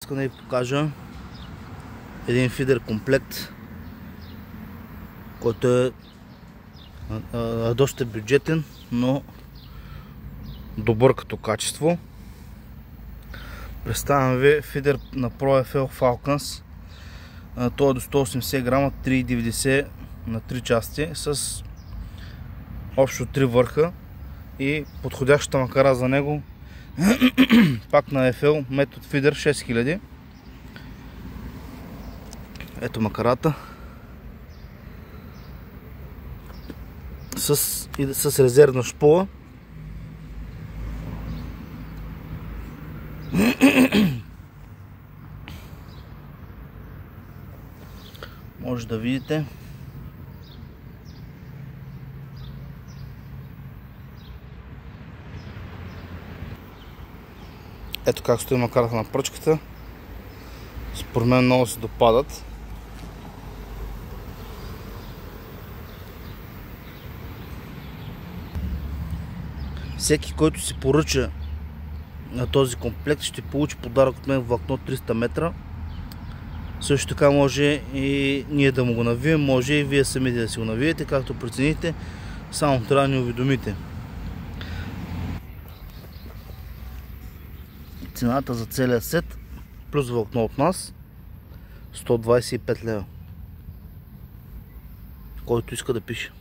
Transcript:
Искам да ви покажа един фидер комплект, който е доста бюджетен, но добър като качество. Представям ви фидер на ProFL Falcons. Той е до 180 грама, 3,90 на 3 части, с общо 3 върха и подходящата макара за него пак на FL метод фидер 6000. Ето макарата с резервна шпула. Може да видите. Ето как стои макарата на пръчката. Според мен много се допадат. Всеки, който си поръча на този комплект, ще получи подарък от мен влакно 300 метра. Също така може и ние да му го навием, може и вие самите да си го навиете, както прецените, само трябва да ни уведомите. Цената за целия сет плюс влакно от нас 125 лева. Който иска да пише.